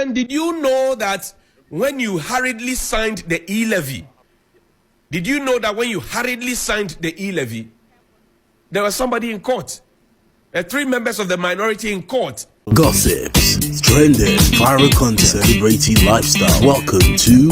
President, did you know that when you hurriedly signed the e-levy, there was somebody in court? 3 members of the minority in court. Gossips, trending, viral content, celebrity lifestyle. Welcome to...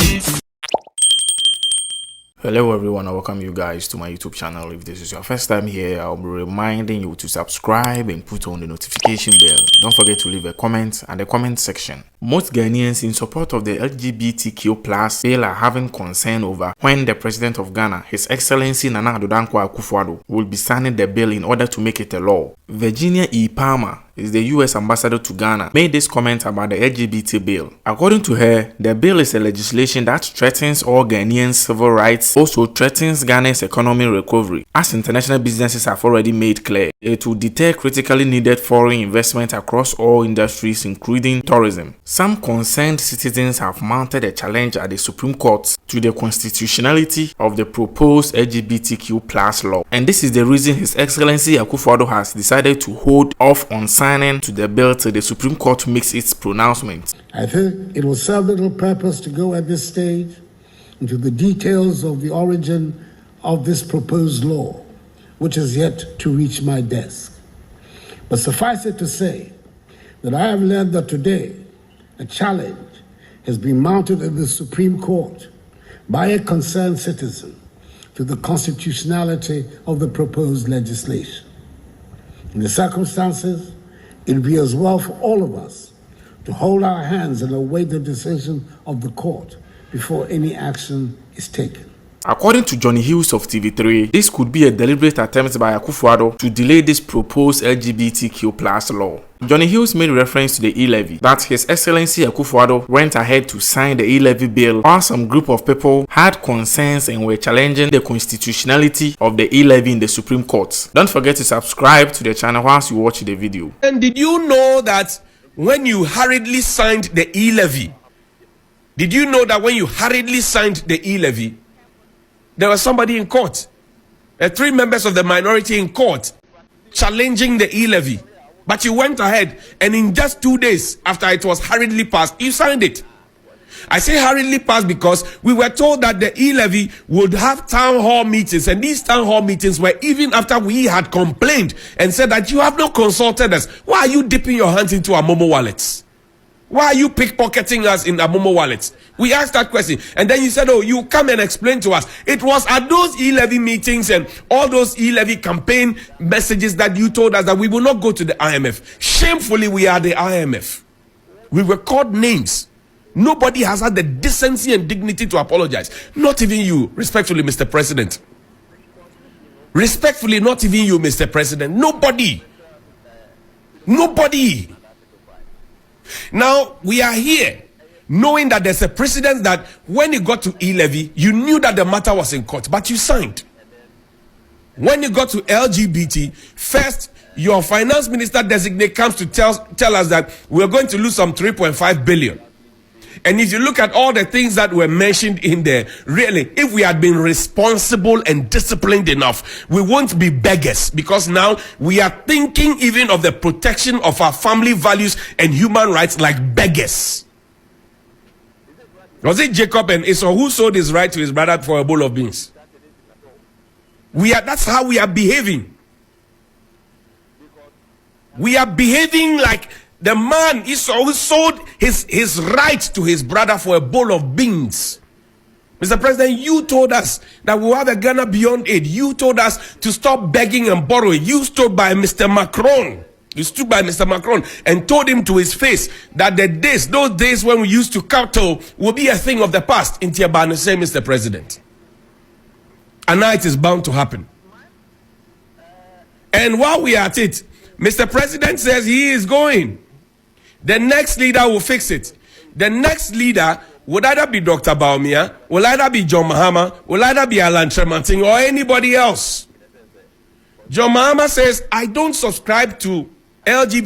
Hello everyone, I welcome you guys to my YouTube channel. If this is your first time here, I'll be reminding you to subscribe and put on the notification bell. Don't forget to leave a comment at the comment section. Most Ghanaians in support of the lgbtq+ bill are having concern over when the President of Ghana, His Excellency Nana Addo Akufo-Addo, will be signing the bill in order to make it a law. Virginia E. Palmer is the US ambassador to Ghana, made this comment about the LGBT bill. According to her, the bill is a legislation that threatens all Ghanaians' civil rights, also threatens Ghana's economic recovery. As international businesses have already made clear, it will deter critically needed foreign investment across all industries, including tourism. Some concerned citizens have mounted a challenge at the Supreme Court to the constitutionality of the proposed LGBTQ+ law. And this is the reason His Excellency Akufo-Addo has decided to hold off on signing to the bill till the Supreme Court makes its pronouncement. I think it will serve little purpose to go at this stage into the details of the origin of this proposed law, which is yet to reach my desk. But suffice it to say that I have learned that today a challenge has been mounted in the Supreme Court by a concerned citizen to the constitutionality of the proposed legislation. In the circumstances, it would be as well for all of us to hold our hands and await the decision of the court before any action is taken. According to Johnny Hughes of TV3, this could be a deliberate attempt by Akufo-Addo to delay this proposed LGBTQ+ law. Johnny Hughes made reference to the e-levy, that His Excellency Akufo-Addo went ahead to sign the e-levy bill while some group of people had concerns and were challenging the constitutionality of the e-levy in the Supreme Court. Don't forget to subscribe to the channel whilst you watch the video. And did you know that when you hurriedly signed the e-levy, there was somebody in court? 3 members of the minority in court challenging the e-levy. But you went ahead and in just 2 days after it was hurriedly passed, you signed it. I say hurriedly passed because we were told that the e-levy would have town hall meetings, and these town hall meetings were even after we had complained and said that you have not consulted us. Why are you dipping your hands into our Momo wallets? Why are you pickpocketing us in our Momo wallets? We asked that question, and then you said, oh, you come and explain to us. It was at those e-levy meetings and all those e-levy campaign messages that you told us that we will not go to the IMF. Shamefully, we are the IMF. We were called names. Nobody has had the decency and dignity to apologize. Not even you, respectfully, Mr. President. Respectfully, not even you, Mr. President. Nobody. Now, we are here knowing that there's a precedent that when you got to e-levy, you knew that the matter was in court, but you signed. When you got to LGBT, first, your finance minister designate comes to tell us that we're going to lose some 3.5 billion. And if you look at all the things that were mentioned in there, really, if we had been responsible and disciplined enough, we won't be beggars, because now we are thinking even of the protection of our family values and human rights like beggars. Was it Jacob and Esau who sold his right to his brother for a bowl of beans? That's how we are behaving. We are behaving like the man Esau who sold his right to his brother for a bowl of beans. Mr. President, you told us that we have a Ghana beyond aid. You told us to stop begging and borrowing. You stood by Mr. Macron. You stood by Mr. Macron and told him to his face that those days when we used to cattle will be a thing of the past. In Tiabano, say, Mr. President. And now it is bound to happen. And while we are at it, Mr. President says he is going. The next leader will fix it. The next leader would either be Dr. Baumia, will either be John Mahama, will either be Alan Tremanting, or anybody else. John Mahama says, I don't subscribe to LGBT.